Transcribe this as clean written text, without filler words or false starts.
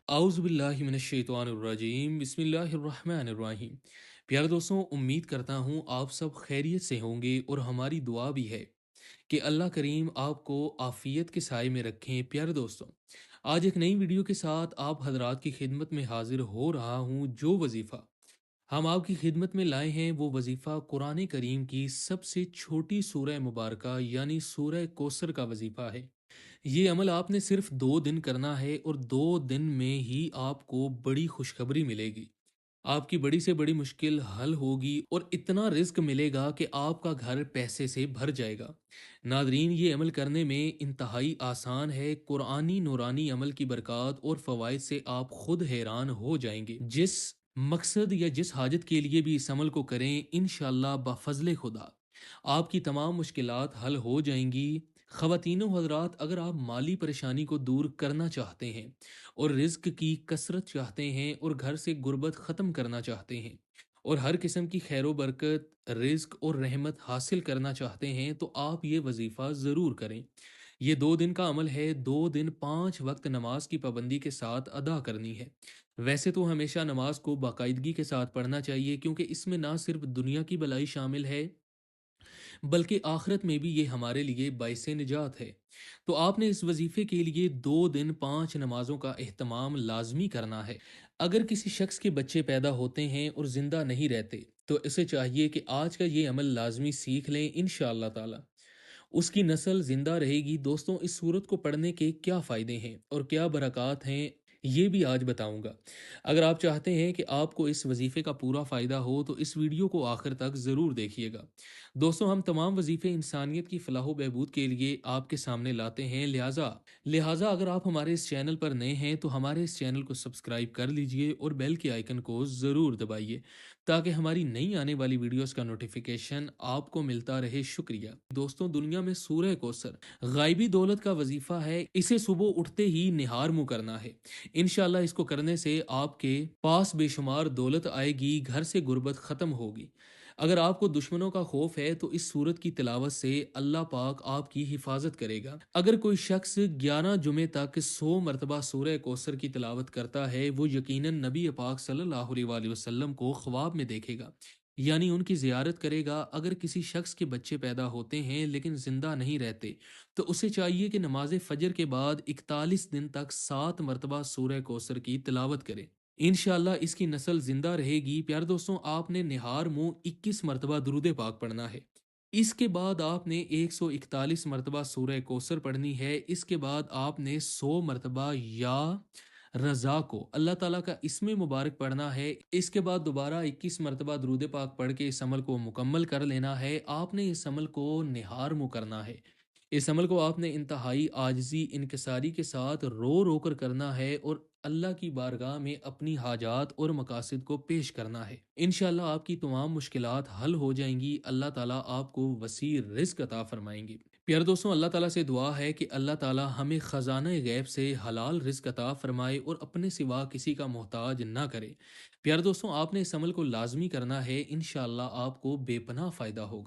اعوذ باللہ من الشیطان الرجیم بسم اللہ الرحمن الرحیم۔ پیارے دوستوں، امید کرتا ہوں آپ سب خیریت سے ہوں گے اور ہماری دعا بھی ہے کہ اللہ کریم آپ کو عافیت کے سائے میں رکھیں۔ پیارے دوستوں، آج ایک نئی ویڈیو کے ساتھ آپ حضرات کی خدمت میں حاضر ہو رہا ہوں۔ جو وظیفہ ہم آپ کی خدمت میں لائے ہیں وہ وظیفہ قرآن کریم کی سب سے چھوٹی سورہ مبارکہ یعنی سورہ کوثر کا وظیفہ ہے۔ یہ عمل آپ نے صرف 2 دن کرنا ہے اور 2 دن میں ہی آپ کو بڑی خوشخبری ملے گی۔ آپ کی بڑی سے بڑی مشکل حل ہوگی اور اتنا رزق ملے گا کہ آپ کا گھر پیسے سے بھر جائے گا۔ ناظرین، یہ عمل کرنے میں انتہائی آسان ہے۔ قرآنی نورانی عمل کی برکات اور فوائد سے آپ خود حیران ہو جائیں گے۔ جس مقصد یا جس حاجت کے لیے بھی اس عمل کو کریں، انشاءاللہ بفضل خدا آپ کی تمام مشکلات حل ہو جائیں گی۔ خواتین و حضرات، اگر آپ مالی پریشانی کو دور کرنا چاہتے ہیں اور رزق کی کثرت چاہتے ہیں اور گھر سے غربت ختم کرنا چاہتے ہیں اور ہر قسم کی خیر و برکت، رزق اور رحمت حاصل کرنا چاہتے ہیں تو آپ یہ وظیفہ ضرور کریں۔ یہ 2 دن کا عمل ہے۔ 2 دن 5 وقت نماز کی پابندی کے ساتھ ادا کرنی ہے۔ ویسے تو ہمیشہ نماز کو باقاعدگی کے ساتھ پڑھنا چاہیے، کیونکہ اس میں نہ صرف دنیا کی بلائی شامل ہے بلکہ آخرت میں بھی یہ ہمارے لیے باعث نجات ہے۔ تو آپ نے اس وظیفے کے لیے 2 دن 5 نمازوں کا اہتمام لازمی کرنا ہے۔ اگر کسی شخص کے بچے پیدا ہوتے ہیں اور زندہ نہیں رہتے تو اسے چاہیے کہ آج کا یہ عمل لازمی سیکھ لیں۔ انشاءاللہ تعالی اس کی نسل زندہ رہے گی۔ دوستوں، اس صورت کو پڑھنے کے کیا فائدے ہیں اور کیا برکات ہیں، یہ بھی آج بتاؤں گا۔ اگر آپ چاہتے ہیں کہ آپ کو اس وظیفے کا پورا فائدہ ہو تو اس ویڈیو کو آخر تک ضرور دیکھیے گا۔ دوستوں، ہم تمام وظیفے انسانیت کی فلاح و بہبود کے لیے آپ کے سامنے لاتے ہیں، لہٰذا اگر آپ ہمارے اس چینل پر نئے ہیں تو ہمارے اس چینل کو سبسکرائب کر لیجئے اور بیل کے آئیکن کو ضرور دبائیے تاکہ ہماری نئی آنے والی ویڈیوز کا نوٹیفیکیشن آپ کو ملتا رہے۔ شکریہ۔ دوستوں، دنیا میں سورہ کوثر غائبی دولت کا وظیفہ ہے۔ اسے صبح اٹھتے ہی نہار منہ کرنا ہے۔ انشاءاللہ اس کو کرنے سے آپ کے پاس بے شمار دولت آئے گی، گھر سے غربت ختم ہوگی۔ اگر آپ کو دشمنوں کا خوف ہے تو اس سورت کی تلاوت سے اللہ پاک آپ کی حفاظت کرے گا۔ اگر کوئی شخص 11 جمعے تک 100 مرتبہ سورہ کوثر کی تلاوت کرتا ہے، وہ یقیناً نبی پاک صلی اللہ علیہ وآلہ وسلم کو خواب میں دیکھے گا، یعنی ان کی زیارت کرے گا۔ اگر کسی شخص کے بچے پیدا ہوتے ہیں لیکن زندہ نہیں رہتے تو اسے چاہیے کہ نماز فجر کے بعد 41 دن تک 7 مرتبہ سورہ کوثر کی تلاوت کرے۔ انشاءاللہ اس کی نسل زندہ رہے گی۔ پیارے دوستوں، آپ نے نہار منہ 21 مرتبہ درود پاک پڑھنا ہے۔ اس کے بعد آپ نے 141 مرتبہ سورہ کوثر پڑھنی ہے۔ اس کے بعد آپ نے 100 مرتبہ یا رضا کو اللہ تعالیٰ کا اسم مبارک پڑھنا ہے۔ اس کے بعد دوبارہ 21 مرتبہ درود پاک پڑھ کے اس عمل کو مکمل کر لینا ہے۔ آپ نے اس عمل کو نہار منہ کرنا ہے۔ اس عمل کو آپ نے انتہائی عاجزی انکساری کے ساتھ رو رو کر کرنا ہے اور اللہ کی بارگاہ میں اپنی حاجات اور مقاصد کو پیش کرنا ہے۔ انشاءاللہ آپ کی تمام مشکلات حل ہو جائیں گی۔ اللہ تعالیٰ آپ کو وسیع رزق عطا فرمائیں گے۔ پیارے دوستوں، اللہ تعالیٰ سے دعا ہے کہ اللہ تعالیٰ ہمیں خزانہ غیب سے حلال رزق عطا فرمائے اور اپنے سوا کسی کا محتاج نہ کرے۔ پیارے دوستوں، آپ نے اس عمل کو لازمی کرنا ہے۔ انشاءاللہ آپ کو بے پناہ فائدہ ہوگا۔